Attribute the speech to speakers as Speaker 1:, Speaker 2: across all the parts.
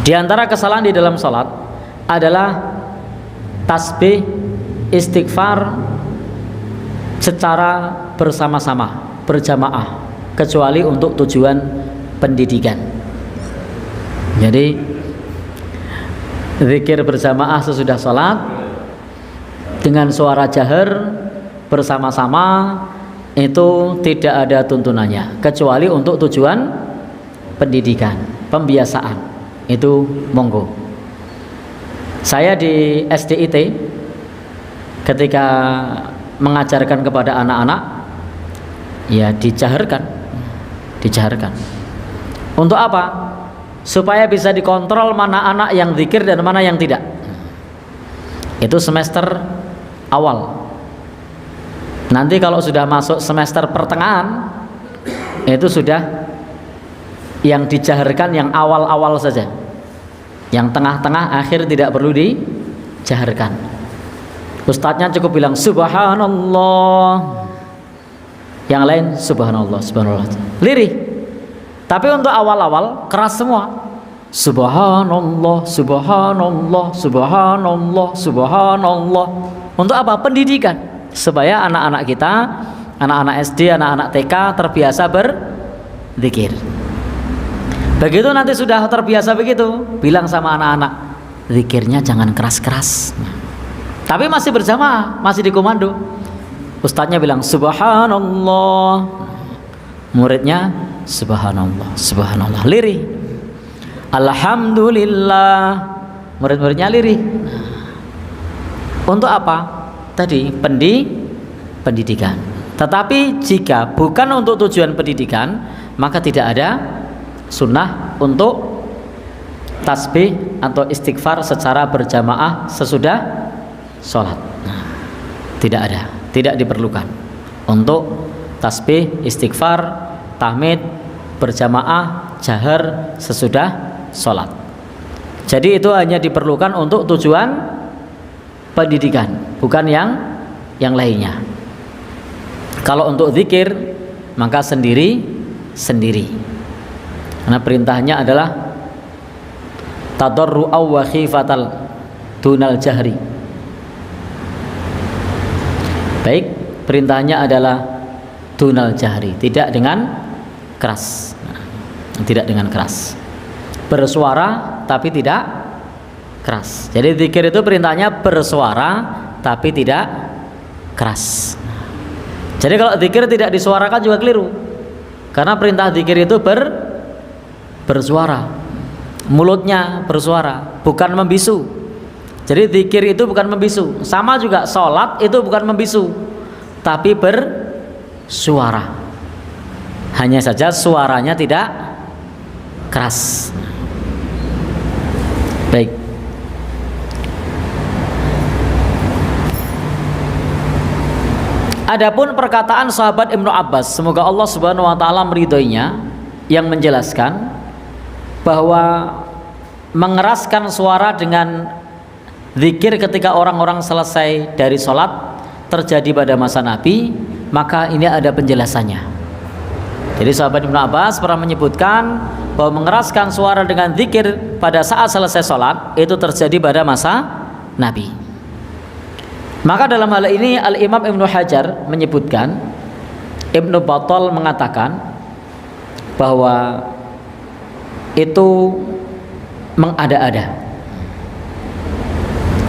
Speaker 1: Di antara kesalahan di dalam salat adalah tasbih, istighfar secara bersama-sama, berjamaah, kecuali untuk tujuan pendidikan. Jadi zikir berjamaah sesudah salat dengan suara jahar bersama-sama itu tidak ada tuntunannya, kecuali untuk tujuan pendidikan, pembiasaan, itu monggo. Saya di SDIT ketika mengajarkan kepada anak-anak, ya dijaharkan. Untuk apa? Supaya bisa dikontrol mana anak yang zikir dan mana yang tidak. Itu semester awal. Nanti kalau sudah masuk semester pertengahan, itu sudah yang dijaharkan yang awal-awal saja. Yang tengah-tengah akhir tidak perlu dijaharkan. Ustadznya cukup bilang subhanallah, yang lain subhanallah, subhanallah, lirih. Tapi untuk awal-awal keras semua. Subhanallah, subhanallah, subhanallah, subhanallah. Untuk apa? Pendidikan. Supaya anak-anak kita, anak-anak SD, anak-anak TK terbiasa berzikir. Begitu nanti sudah terbiasa begitu, bilang sama anak-anak, zikirnya jangan keras-keras. Tapi masih berjamaah, masih dikomando. Ustadznya bilang subhanallah, muridnya subhanallah, subhanallah, lirih. Alhamdulillah, murid-muridnya lirih. Untuk apa? Tadi pendidikan. Tetapi jika bukan untuk tujuan pendidikan, maka tidak ada sunnah untuk tasbih atau istighfar secara berjamaah sesudah sholat. Tidak ada, tidak diperlukan untuk tasbih, istighfar, tahmid berjamaah jahar sesudah sholat. Jadi itu hanya diperlukan untuk tujuan pendidikan, bukan yang lainnya. Kalau untuk zikir maka sendiri. Karena perintahnya adalah tadarru'aw wa khifatal dunal jahri. Baik, perintahnya adalah dunal jahri, tidak dengan keras. Tidak dengan keras. Bersuara tapi tidak keras. Jadi zikir itu perintahnya bersuara tapi tidak keras. Jadi kalau zikir tidak disuarakan juga keliru. Karena perintah zikir itu bersuara. Mulutnya bersuara, bukan membisu. Jadi zikir itu bukan membisu. Sama juga sholat itu bukan membisu, tapi bersuara. Hanya saja suaranya tidak keras. Baik. Adapun perkataan sahabat Ibnu Abbas, semoga Allah Subhanahu wa taala meridhoinya, yang menjelaskan bahwa mengeraskan suara dengan zikir ketika orang-orang selesai dari sholat terjadi pada masa Nabi, maka ini ada penjelasannya. Jadi sahabat Ibnu Abbas pernah menyebutkan bahwa mengeraskan suara dengan zikir pada saat selesai sholat itu terjadi pada masa Nabi. Maka dalam hal ini Al-Imam Ibnu Hajar menyebutkan, Ibnu Battal mengatakan bahwa itu mengada-ada.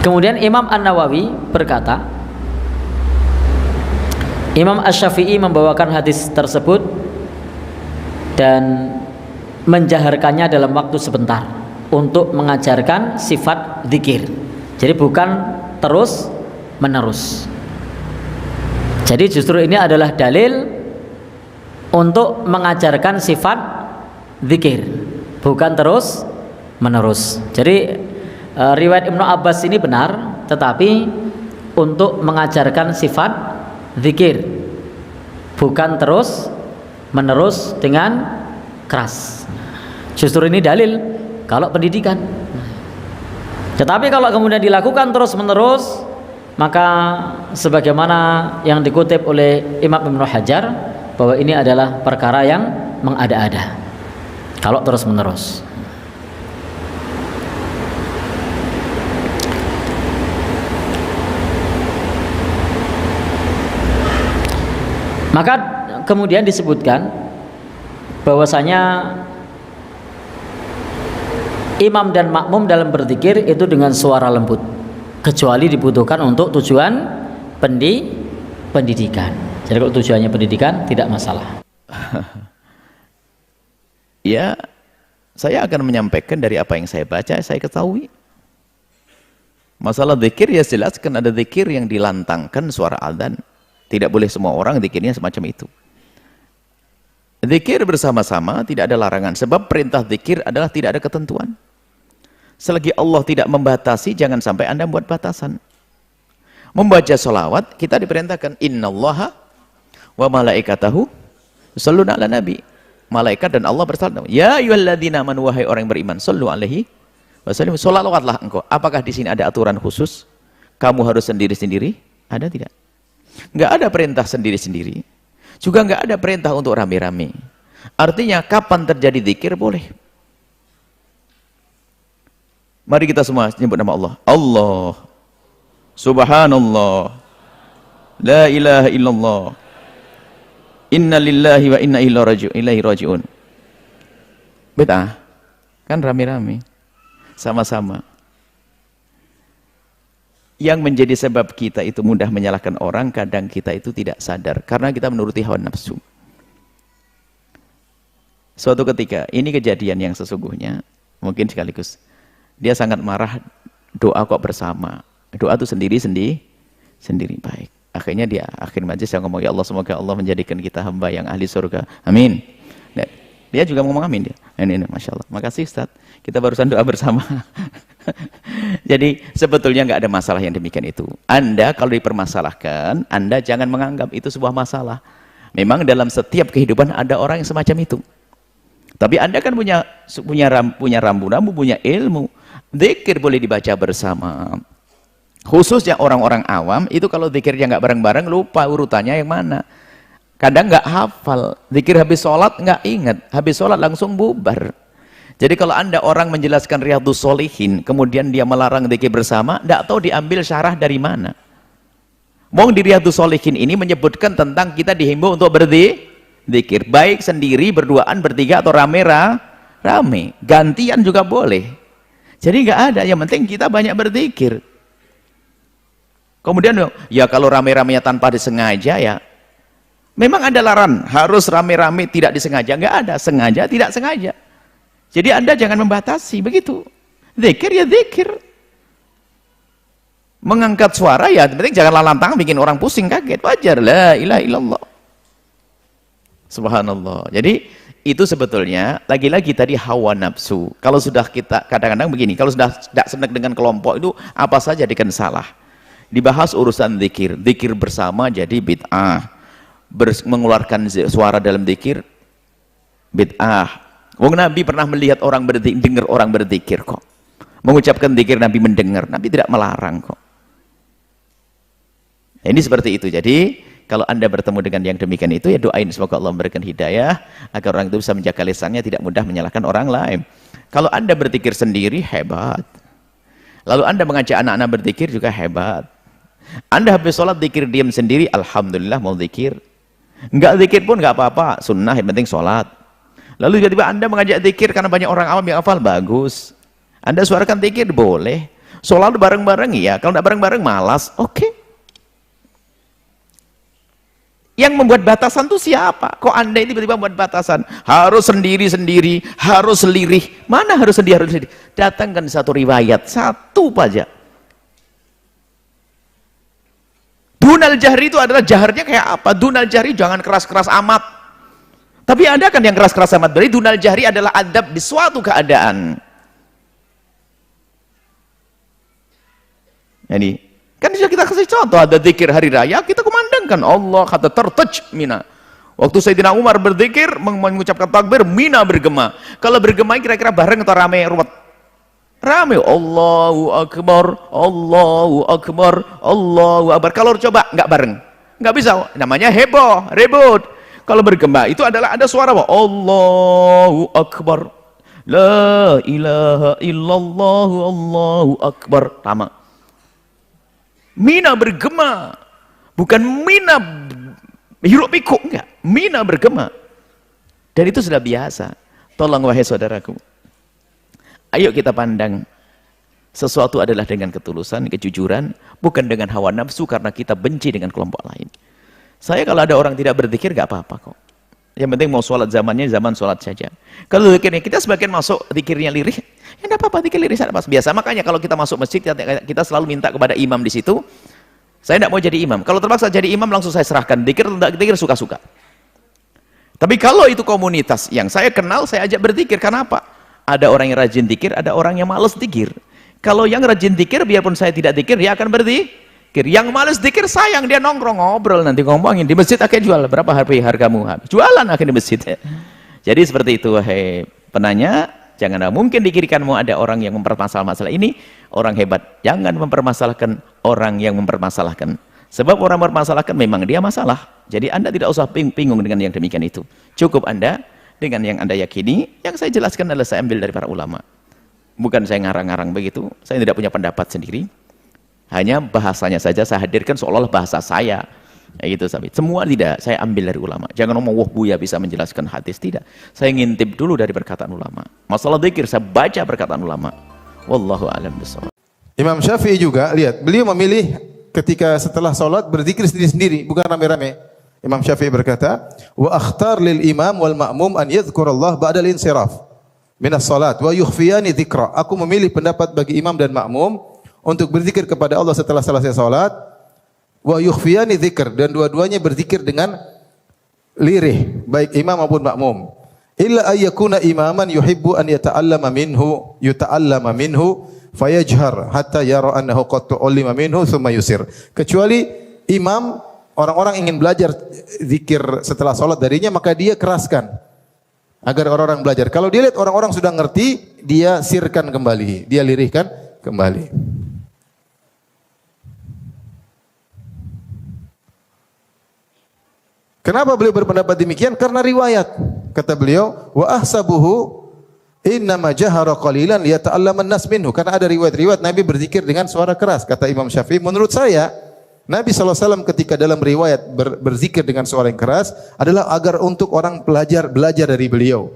Speaker 1: Kemudian Imam An-Nawawi berkata, Imam Asy-Syafi'i membawakan hadis tersebut dan menjaharkannya dalam waktu sebentar untuk mengajarkan sifat zikir. Jadi bukan terus menerus. Jadi justru ini adalah dalil untuk mengajarkan sifat zikir, bukan terus menerus. Jadi riwayat Ibnu Abbas ini benar, tetapi untuk mengajarkan sifat zikir, bukan terus menerus dengan keras. Justru ini dalil kalau pendidikan. Tetapi kalau kemudian dilakukan terus menerus, maka sebagaimana yang dikutip oleh Imam Ibnu Hajar bahwa ini adalah perkara yang mengada-ada kalau terus menerus. Maka kemudian disebutkan bahwasanya imam dan makmum dalam berzikir itu dengan suara lembut, kecuali dibutuhkan untuk tujuan pendidikan. Jadi kalau tujuannya pendidikan tidak masalah.
Speaker 2: Ya, saya akan menyampaikan dari apa yang saya baca, saya ketahui. Masalah zikir ya jelaskan, ada zikir yang dilantangkan suara adzan. Tidak boleh semua orang zikirnya semacam itu. Zikir bersama-sama tidak ada larangan, sebab perintah zikir adalah tidak ada ketentuan. Selagi Allah tidak membatasi, jangan sampai Anda buat batasan. Membaca sholawat, kita diperintahkan innallaha wa malaikatahu yusholluna ala nabi. Malaikat dan Allah bersalawat. Ya ayyuhalladzina amanu, wahai orang yang beriman, shollu alaihi wasallim, sholawatlah engkau. Apakah di sini ada aturan khusus? Kamu harus sendiri-sendiri? Ada tidak? Enggak ada perintah sendiri-sendiri. Juga enggak ada perintah untuk rame-rame. Artinya kapan terjadi zikir boleh. Mari kita semua nyebut nama Allah. Allah, Subhanallah, La ilaha illallah, Inna lillahi wa inna ilaihi raji'un. Bid'ah kan rame-rame, sama-sama. Yang menjadi sebab kita itu mudah menyalahkan orang, kadang kita itu tidak sadar karena kita menuruti hawa nafsu. Suatu ketika, ini kejadian yang sesungguhnya, mungkin sekaligus dia sangat marah, doa kok bersama, doa itu sendiri baik. Akhirnya dia akhir majlis saya ngomong, ya Allah, semoga Allah menjadikan kita hamba yang ahli surga, amin. Nah, dia juga ngomong amin dia. Ini masya Allah, makasih Ustaz, kita barusan doa bersama. Jadi sebetulnya nggak ada masalah yang demikian itu. Anda kalau dipermasalahkan, Anda jangan menganggap itu sebuah masalah. Memang dalam setiap kehidupan ada orang yang semacam itu. Tapi Anda kan punya rambu-rambu, punya ilmu. Zikir boleh dibaca bersama. Khususnya orang-orang awam itu kalau zikirnya nggak bareng-bareng, lupa urutannya yang mana. Kadang nggak hafal. Zikir habis sholat nggak ingat, habis sholat langsung bubar. Jadi kalau Anda orang menjelaskan Riyadhus Shalihin, kemudian dia melarang zikir bersama, nggak tahu diambil syarah dari mana. Di Riyadhus Shalihin ini menyebutkan tentang kita dihimbau untuk berzikir, baik sendiri, berduaan, bertiga, atau rame. Gantian juga boleh. Jadi nggak ada, yang penting kita banyak berzikir. Kemudian ya kalau rame-ramenya tanpa disengaja, ya memang ada larangan harus rame-rame tidak disengaja, nggak ada, sengaja tidak sengaja. Jadi Anda jangan membatasi begitu. Zikir ya zikir. Mengangkat suara ya penting jangan lantang bikin orang pusing kaget, wajar. La ilaha illallah, subhanallah. Jadi itu sebetulnya lagi-lagi tadi hawa nafsu. Kalau sudah kita kadang-kadang begini, kalau sudah tidak senang dengan kelompok itu apa saja dikan salah. Dibahas urusan zikir, zikir bersama jadi bid'ah. Mengeluarkan suara dalam zikir bid'ah. Wong Nabi pernah melihat orang berzikir, dengar orang berzikir kok. Mengucapkan zikir Nabi mendengar, Nabi tidak melarang kok. Ini seperti itu. Jadi kalau Anda bertemu dengan yang demikian itu, ya doain semoga Allah memberikan hidayah agar orang itu bisa menjaga lisannya, tidak mudah menyalahkan orang lain. Kalau Anda berzikir sendiri, hebat. Lalu Anda mengajak anak-anak berzikir juga hebat. Anda habis sholat zikir diam sendiri, alhamdulillah mau zikir. Enggak zikir pun enggak apa-apa, sunnah, yang penting sholat. Lalu tiba-tiba Anda mengajak zikir karena banyak orang awam yang hafal, bagus. Anda suarakan zikir boleh. Sholat bareng-bareng ya, kalau enggak bareng-bareng malas, oke. Yang membuat batasan itu siapa? Kok Anda ini tiba-tiba membuat batasan? Harus sendiri-sendiri, harus lirih. Mana harus sendiri, harus lirih? Datangkan satu riwayat, satu saja. Dunal jahri itu adalah jaharnya kayak apa? Dunal jahri jangan keras-keras amat. Tapi ada kan yang keras-keras amat. Berarti dunal jahri adalah adab di suatu keadaan. Jadi kan sudah kita kasih contoh, ada zikir hari raya, kita kumandangkan Allah kata tertaj mina. Waktu Sayyidina Umar berzikir, mengucapkan takbir, mina bergema. Kalau bergema kira-kira bareng atau rame ruwet? Rame, Allahu Akbar, Allahu Akbar, Allahu Akbar. Kalau coba nggak bareng, nggak bisa, namanya heboh, ribut. Kalau bergema itu adalah ada suara Allahu Akbar, La ilaha illallah, Allahu Akbar, sama. Mina bergema, bukan mina Hiruk pikuk enggak, mina bergema. Dan itu sudah biasa. Tolong wahai saudaraku, ayo kita pandang sesuatu adalah dengan ketulusan, kejujuran, bukan dengan hawa nafsu karena kita benci dengan kelompok lain. Saya kalau ada orang tidak berzikir gak apa-apa kok. Yang penting mau sholat zamannya zaman sholat saja. Kalau zikirnya kita sebagian masuk zikirnya lirih, ya enggak apa-apa, zikir lirih pas biasa. Makanya kalau kita masuk masjid kita selalu minta kepada imam di situ. Saya tidak mau jadi imam. Kalau terpaksa jadi imam langsung saya serahkan. Zikir tidak zikir suka-suka. Tapi kalau itu komunitas yang saya kenal, saya ajak berzikir. Kenapa? Ada orang yang rajin zikir, ada orang yang malas zikir. Kalau yang rajin zikir, biarpun saya tidak zikir, dia akan berzikir. Yang malas zikir sayang, dia nongkrong ngobrol nanti ngomongin di masjid akhirnya jual berapa hargamu habis. Jualan akhirnya di masjid. Jadi seperti itu wahai penanya, jangan mungkin di kiri kananmu ada orang yang mempermasalahkan masalah ini, orang hebat. Jangan mempermasalahkan orang yang mempermasalahkan. Sebab orang mempermasalahkan memang dia masalah. Jadi Anda tidak usah bingung dengan yang demikian itu. Cukup Anda dengan yang Anda yakini, yang saya jelaskan adalah saya ambil dari para ulama. Bukan saya ngarang-ngarang begitu, saya tidak punya pendapat sendiri. Hanya bahasanya saja saya hadirkan seolah-olah bahasa saya. Ya gitu, semua tidak, saya ambil dari ulama. Jangan ngomong, wah Buya bisa menjelaskan hadis, tidak. Saya ngintip dulu dari perkataan ulama. Masalah dzikir saya baca perkataan ulama. Wallahu a'lam bishawab.
Speaker 3: Imam Syafi'i juga, lihat, beliau memilih ketika setelah sholat berzikir sendiri-sendiri, bukan rame-rame. Imam Syafi'i berkata, wa akhtar lil imam wal ma'mum an yadhkurallah ba'dal insiraf minas salat wa yukhfiyani dzikra. Aku memilih pendapat bagi imam dan makmum untuk berzikir kepada Allah setelah selesai salat, wa yukhfiyani dzikr, dan dua-duanya berzikir dengan lirih, baik imam maupun makmum. Illa ayyakuna imaman yuhibbu an yuta'allama minhu fayajhar hatta yara annahu qad tu'allima minhu thumma yusir. Kecuali imam, orang-orang ingin belajar zikir setelah salat darinya, maka dia keraskan agar orang-orang belajar. Kalau dia lihat orang-orang sudah ngerti, dia sirkan kembali, dia lirihkan kembali. Kenapa beliau berpendapat demikian? Karena riwayat. Kata beliau, wa ahsabuhu innama jahara qalilan liyata'allaman nas minhu. Karena ada riwayat-riwayat Nabi berzikir dengan suara keras. Kata Imam Syafi'i, menurut saya Nabi SAW ketika dalam riwayat berzikir dengan suara yang keras adalah agar untuk orang belajar dari beliau.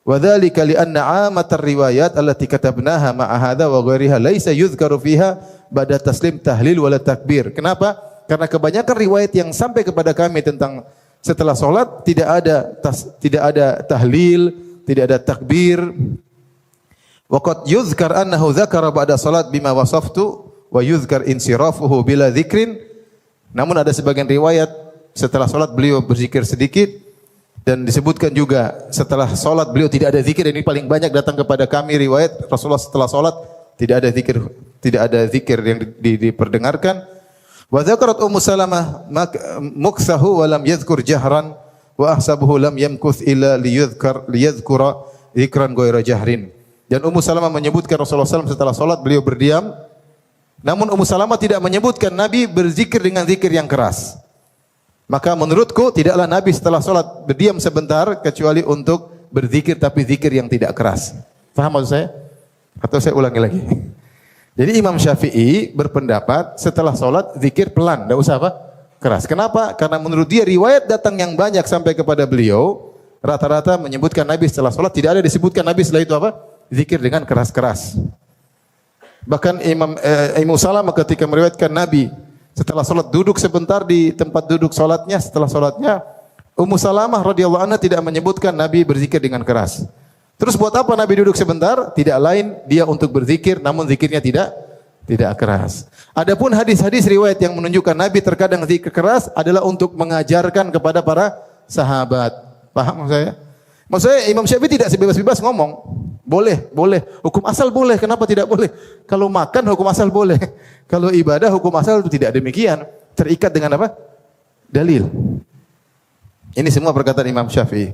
Speaker 3: Wa dzalika li anna 'amatar riwayat allati katabnaha ma'a hadza wa ghairiha laisa yuzkaru fiha ba'da taslim tahlil wala takbir. Kenapa? Karena kebanyakan riwayat yang sampai kepada kami tentang setelah salat tidak ada tahlil, tidak ada takbir. Wa qad yuzkar annahu dzakara ba'da salat bima wasaftu wa yuzkar insirafuhu bila dzikrin. Namun ada sebagian riwayat setelah salat beliau berzikir sedikit, dan disebutkan juga setelah salat beliau tidak ada zikir. Ini paling banyak datang kepada kami riwayat Rasulullah setelah salat tidak ada zikir yang diperdengarkan. Wa dzakarat Ummu Salamah muksahu wa lam yadhkur jahran wa ahsabuhu lam yamkuth illa liyadhkura dzikran ghairu jahrin. Dan Ummu Salamah menyebutkan Rasulullah SAW setelah salat beliau berdiam. Namun Ummu Salamah tidak menyebutkan Nabi berzikir dengan zikir yang keras. Maka menurutku tidaklah Nabi setelah salat berdiam sebentar kecuali untuk berzikir, tapi zikir yang tidak keras. Faham maksud saya? Atau saya ulangi lagi? Jadi Imam Syafi'i berpendapat setelah salat zikir pelan, tidak usah apa? Keras. Kenapa? Karena menurut dia riwayat datang yang banyak sampai kepada beliau rata-rata menyebutkan Nabi setelah salat tidak ada disebutkan Nabi setelah itu apa? Zikir dengan keras-keras. Bahkan Imam Salamah ketika meriwayatkan Nabi setelah salat duduk sebentar di tempat duduk salatnya, setelah salatnya Ummu Salamah radhiyallahu anha tidak menyebutkan Nabi berzikir dengan keras. Terus buat apa Nabi duduk sebentar? Tidak lain dia untuk berzikir, namun zikirnya tidak keras. Adapun hadis-hadis riwayat yang menunjukkan Nabi terkadang zikir keras adalah untuk mengajarkan kepada para sahabat. Paham maksud saya? Maksud saya Imam Syafi'i tidak sebebas-bebas ngomong. Boleh. Hukum asal boleh, kenapa tidak boleh? Kalau makan hukum asal boleh. Kalau ibadah hukum asal itu tidak demikian. Terikat dengan apa? Dalil. Ini semua perkataan Imam Syafi'i.